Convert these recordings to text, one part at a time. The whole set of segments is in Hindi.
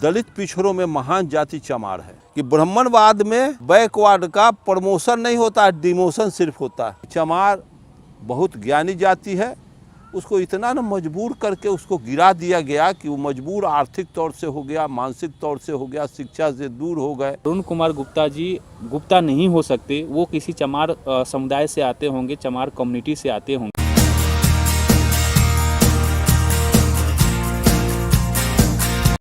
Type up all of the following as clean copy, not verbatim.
दलित पिछड़ों में महान जाति चमार है कि ब्राह्मणवाद में बैकवर्ड का प्रमोशन नहीं होता है, डिमोशन सिर्फ होता है। चमार बहुत ज्ञानी जाति है, उसको इतना न मजबूर करके उसको गिरा दिया गया कि वो मजबूर आर्थिक तौर से हो गया, मानसिक तौर से हो गया, शिक्षा से दूर हो गए। अरुण कुमार गुप्ता जी गुप्ता नहीं हो सकते, वो किसी चमार समुदाय से आते होंगे, चमार कम्युनिटी से आते होंगे।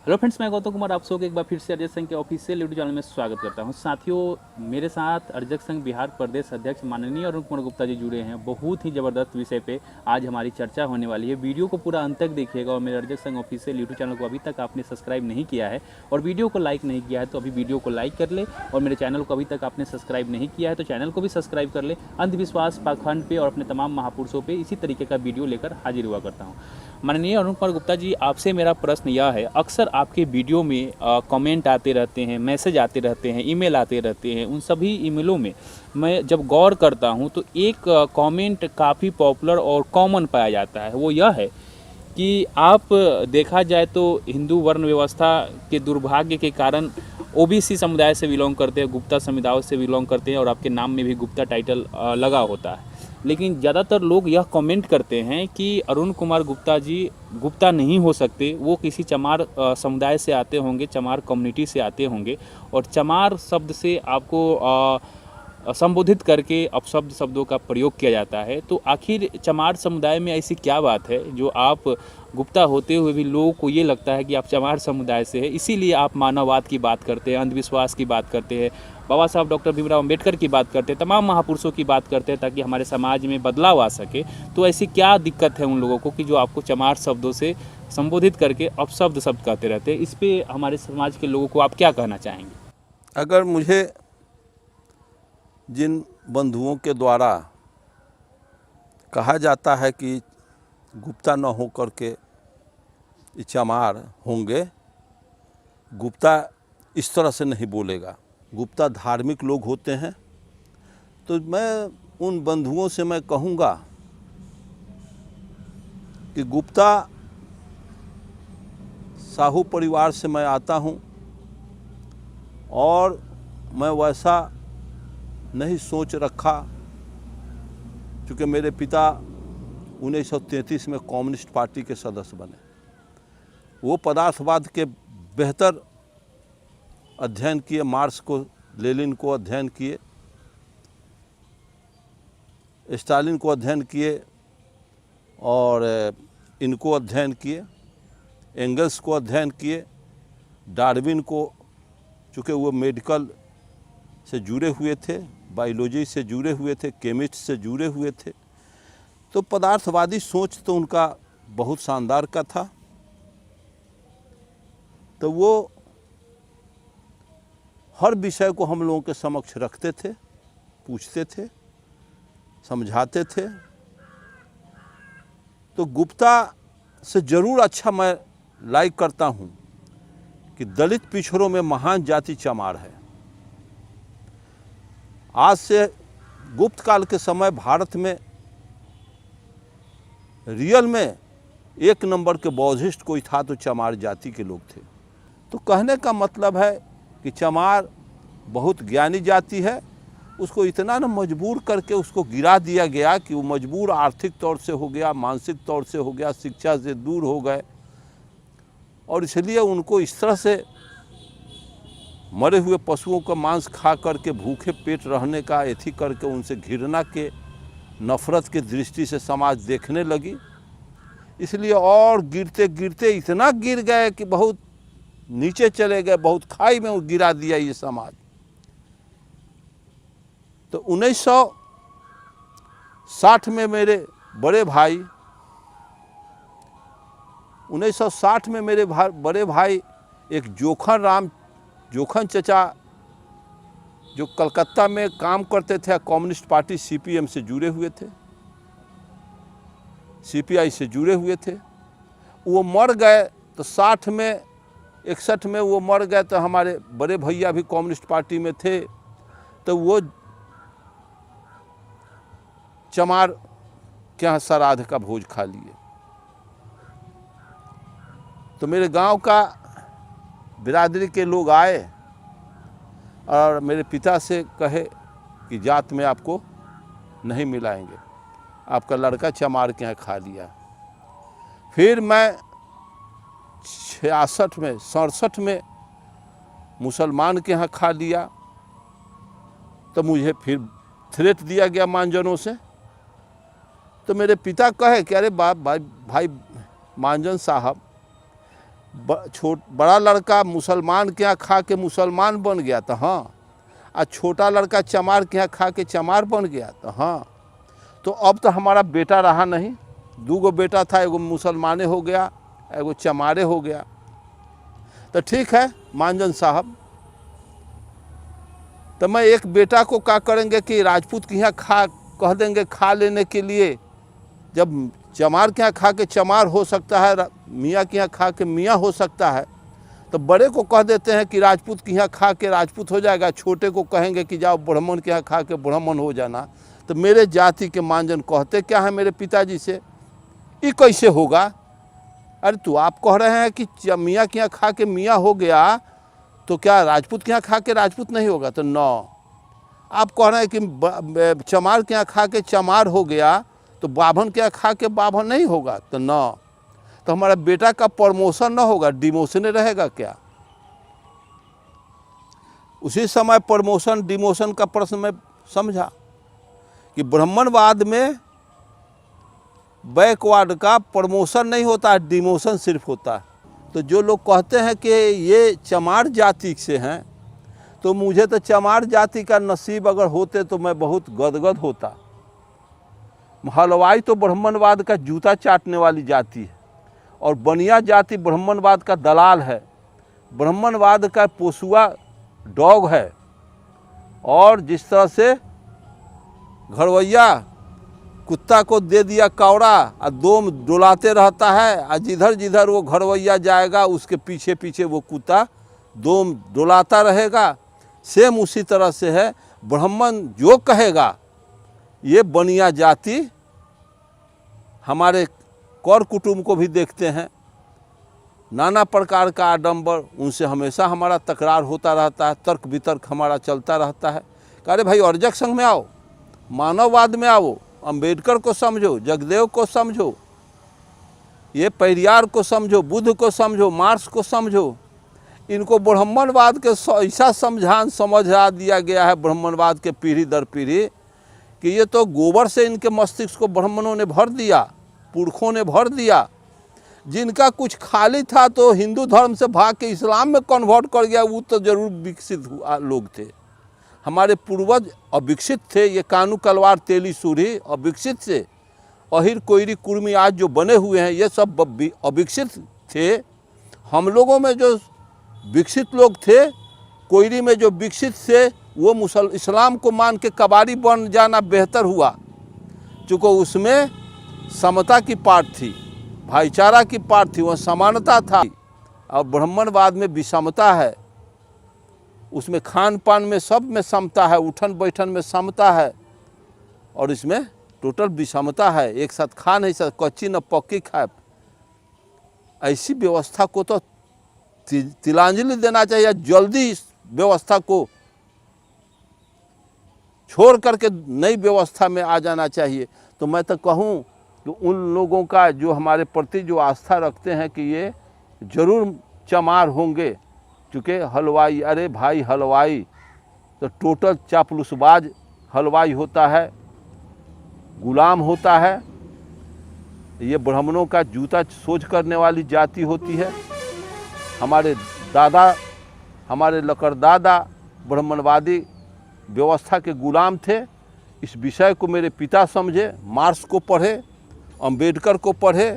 हेलो फ्रेंड्स, मैं गौतम कुमार आप सबको एक बार फिर से अर्जक संघ के ऑफिशियल यूट्यूब चैनल में स्वागत करता हूं। साथियों, मेरे साथ अर्जक संघ बिहार प्रदेश अध्यक्ष माननीय अरुण कुमार गुप्ता जी जुड़े हैं। बहुत ही ज़बरदस्त विषय पे आज हमारी चर्चा होने वाली है। वीडियो को पूरा अंत तक देखिएगा और मेरे अर्जक संघ ऑफिशियल यूट्यूब चैनल को अभी तक आपने सब्सक्राइब नहीं किया है और वीडियो को लाइक नहीं किया है तो अभी वीडियो को लाइक कर ले, और मेरे चैनल को अभी तक आपने सब्सक्राइब नहीं किया है तो चैनल को भी सब्सक्राइब कर ले। अंधविश्वास, पाखंड पे और अपने तमाम महापुरुषों पर इसी तरीके का वीडियो लेकर हाजिर हुआ करता हूँ। माननीय अरुण कुमार गुप्ता जी, आपसे मेरा प्रश्न यह है, अक्सर आपके वीडियो में कमेंट आते रहते हैं, मैसेज आते रहते हैं, ईमेल आते रहते हैं। उन सभी ईमेलों में मैं जब गौर करता हूं तो एक कमेंट काफ़ी पॉपुलर और कॉमन पाया जाता है। वो यह है कि आप देखा जाए तो हिंदू वर्ण व्यवस्था के दुर्भाग्य के कारण ओबीसी समुदाय से बिलोंग करते हैं, गुप्ता समुदाय से बिलोंग करते हैं और आपके नाम में भी गुप्ता टाइटल लगा होता है। लेकिन ज़्यादातर लोग यह कमेंट करते हैं कि अरुण कुमार गुप्ता जी गुप्ता नहीं हो सकते, वो किसी चमार समुदाय से आते होंगे, चमार कम्युनिटी से आते होंगे और चमार शब्द से आपको संबोधित करके अपशब्द शब्दों का प्रयोग किया जाता है। तो आखिर चमार समुदाय में ऐसी क्या बात है जो आप गुप्ता होते हुए भी लोगों को ये लगता है कि आप चमार समुदाय से है, इसीलिए आप मानववाद की बात करते हैं, अंधविश्वास की बात करते हैं, बाबा साहब डॉक्टर भीमराव अम्बेडकर की बात करते हैं, तमाम महापुरुषों की बात करते हैं ताकि हमारे समाज में बदलाव आ सके। तो ऐसी क्या दिक्कत है उन लोगों को कि जो आपको चमार शब्दों से संबोधित करके अपशब्द शब्द कहते रहते हैं? इस पर हमारे समाज के लोगों को आप क्या कहना चाहेंगे? अगर मुझे जिन बंधुओं के द्वारा कहा जाता है कि गुप्ता न हो करके चमार होंगे, गुप्ता इस तरह से नहीं बोलेगा, गुप्ता धार्मिक लोग होते हैं, तो मैं उन बंधुओं से मैं कहूँगा कि गुप्ता साहू परिवार से मैं आता हूँ और मैं वैसा नहीं सोच रखा, क्योंकि मेरे पिता 1933 में कम्युनिस्ट पार्टी के सदस्य बने। वो पदार्थवाद के बेहतर अध्ययन किए, मार्क्स को, लेनिन को अध्ययन किए, स्टालिन को अध्ययन किए और इनको अध्ययन किए, एंगल्स को अध्ययन किए, डार्विन को, चूँकि वो मेडिकल से जुड़े हुए थे, बायोलॉजी से जुड़े हुए थे, केमिस्ट से जुड़े हुए थे, तो पदार्थवादी सोच तो उनका बहुत शानदार का था। तो वो हर विषय को हम लोगों के समक्ष रखते थे, पूछते थे, समझाते थे। तो गुप्ता से ज़रूर अच्छा मैं लाइक करता हूँ कि दलित पिछड़ों में महान जाति चमार है। आज से गुप्त काल के समय भारत में रियल में एक नंबर के बौद्धिस्ट कोई था तो चमार जाति के लोग थे। तो कहने का मतलब है कि चमार बहुत ज्ञानी जाति है, उसको इतना न मजबूर करके उसको गिरा दिया गया कि वो मजबूर आर्थिक तौर से हो गया, मानसिक तौर से हो गया, शिक्षा से दूर हो गए और इसलिए उनको इस तरह से मरे हुए पशुओं का मांस खा करके भूखे पेट रहने का एथी करके उनसे घृणा के, नफ़रत के दृष्टि से समाज देखने लगी। इसलिए और गिरते गिरते इतना गिर गए कि बहुत नीचे चले गए, बहुत खाई में गिरा दिया ये समाज। तो 1960 में मेरे बड़े भाई 1960 में मेरे बड़े भाई एक जोखन चचा जो कलकत्ता में काम करते थे, कम्युनिस्ट पार्टी सीपीएम से जुड़े हुए थे, सीपीआई से जुड़े हुए थे, वो मर गए। तो 61 में वो मर गए। तो हमारे बड़े भैया भी कम्युनिस्ट पार्टी में थे, तो वो चमार के यहाँ श्राद्ध का भोज खा लिए। तो मेरे गांव का बिरादरी के लोग आए और मेरे पिता से कहे कि जात में आपको नहीं मिलाएंगे, आपका लड़का चमार के यहाँ खा लिया। फिर मैं 66 में 67 में मुसलमान के यहाँ खा लिया, तो मुझे फिर थ्रेट दिया गया मानजनों से। तो मेरे पिता कहे कि अरे भाई मानजन साहब, बड़ा लड़का मुसलमान के यहाँ खा के मुसलमान बन गया तो हाँ, और छोटा लड़का चमार के यहाँ खा के चमार बन गया तो हाँ, तो अब तो हमारा बेटा रहा नहीं। 2 बेटा था, एगो मुसलमाने हो गया, एगो चमारे हो गया। तो ठीक है मानजन साहब, तो मैं एक बेटा को क्या करेंगे कि राजपूत के यहाँ कह देंगे खा लेने के लिए। जब चमार के यहाँ खा के चमार हो सकता है, मियाँ के यहाँ खा के मियाँ हो सकता है, तो बड़े को कह देते हैं कि राजपूत के यहाँ खा के राजपूत हो जाएगा, छोटे को कहेंगे कि जाओ ब्राह्मण के यहाँ खा के ब्राह्मण हो जाना। तो मेरे जाति के मानजन कहते क्या है मेरे पिताजी से, ये कैसे होगा? अरे तो आप कह रहे हैं कि मियाँ के यहाँ खा के मियाँ हो गया, तो क्या राजपूत के यहाँ खा के राजपूत नहीं होगा? तो नौ। आप कह रहे हैं कि चमार के यहाँ खा के चमार हो गया, तो बाभन के यहाँ खा के बाभन नहीं होगा? तो नौ। तो हमारा बेटा का प्रमोशन ना होगा, डिमोशन रहेगा क्या? उसी समय प्रमोशन डिमोशन का प्रश्न मैं समझा कि ब्राह्मणवाद में बैकवर्ड का प्रमोशन नहीं होता है, डिमोशन सिर्फ होता है। तो जो लोग कहते हैं कि ये चमार जाति से हैं, तो मुझे तो चमार जाति का नसीब अगर होते तो मैं बहुत गदगद होता। हलवाई तो ब्राह्मणवाद का जूता चाटने वाली जाति है, और बनिया जाति ब्राह्मणवाद का दलाल है, ब्राह्मणवाद का पोसुआ डॉग है। और जिस तरह से घरवैया कुत्ता को दे दिया कौड़ा और दोम डुलाते रहता है, और जिधर जिधर वो घरवैया जाएगा उसके पीछे पीछे वो कुत्ता दोम डुलाता रहेगा, सेम उसी तरह से है। ब्राह्मण जो कहेगा, ये बनिया जाति हमारे कर कुटुंब को भी देखते हैं, नाना प्रकार का आडंबर, उनसे हमेशा हमारा तकरार होता रहता है, तर्क वितर्क हमारा चलता रहता है। अरे भाई अर्जक संघ में आओ, मानववाद में आओ, अंबेडकर को समझो, जगदेव को समझो, ये पेरियार को समझो, बुद्ध को समझो, मार्क्स को समझो। इनको ब्राह्मणवाद के ऐसा समझा दिया गया है, ब्राह्मणवाद के पीढ़ी दर पीढ़ी, कि ये तो गोबर से इनके मस्तिष्क को ब्राह्मणों ने भर दिया, पुरखों ने भर दिया। जिनका कुछ खाली था तो हिंदू धर्म से भाग के इस्लाम में कन्वर्ट कर गया, वो तो जरूर विकसित लोग थे। हमारे पूर्वज अविकसित थे, ये कानू कलवार तेली सूरी अविकसित थे। अहिर कोयरी कुर्मी आज जो बने हुए हैं, ये सब अविकसित थे। हम लोगों में जो विकसित लोग थे, कोयरी में जो विकसित थे, वो इस्लाम को मान के कबाड़ी बन जाना बेहतर हुआ, चूँकि उसमें समता की पाठ थी, भाईचारा की पाठ थी, वह समानता था। और ब्राह्मणवाद में विषमता है, उसमें खान पान में सब में समता है, उठन बैठन में समता है, और इसमें टोटल विषमता है। एक साथ खा नहीं सकते, कच्ची न पक्की खाए। ऐसी व्यवस्था को तो तिलांजलि देना चाहिए, जल्दी इस व्यवस्था को छोड़ करके नई व्यवस्था में आ जाना चाहिए। तो मैं तो कहूँ कि उन लोगों का जो हमारे प्रति जो आस्था रखते हैं कि ये जरूर चमार होंगे, चूँकि हलवाई, अरे भाई हलवाई तो टोटल चापलूसबाज हलवाई होता है, गुलाम होता है। ये ब्राह्मणों का जूता सोच करने वाली जाति होती है। हमारे दादा, हमारे लकड़दादा ब्राह्मणवादी व्यवस्था के गुलाम थे। इस विषय को मेरे पिता समझे, मार्क्स को पढ़े, अंबेडकर को पढ़े।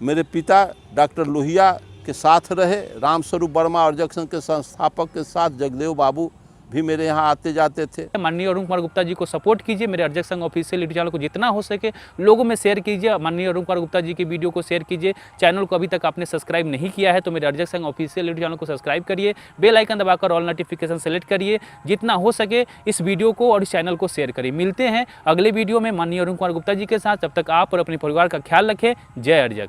मेरे पिता डॉक्टर लोहिया के साथ रहे, रामस्वरूप वर्मा अर्जक संघ के संस्थापक के साथ जगदेव बाबू भी मेरे यहाँ आते जाते थे। माननीय अरुण कुमार गुप्ता जी को सपोर्ट कीजिए, मेरे अर्जक संघ ऑफिशियल यूट्यूब चैनल को जितना हो सके लोगों में शेयर कीजिए। माननीय अरुण कुमार गुप्ता जी की वीडियो को शेयर कीजिए। चैनल को अभी तक आपने सब्सक्राइब नहीं किया है तो मेरे अर्जक संघ ऑफिशियल यूट्यूब चैनल को सब्सक्राइब करिए, बेल आइकन दबाकर ऑल नोटिफिकेशन सेलेक्ट करिए। जितना हो सके इस वीडियो को और इस चैनल को शेयर करिए। मिलते हैं अगले वीडियो में माननीय अरुण कुमार गुप्ता जी के साथ। तब तक आप और अपने परिवार का ख्याल रखें। जय अर्जक।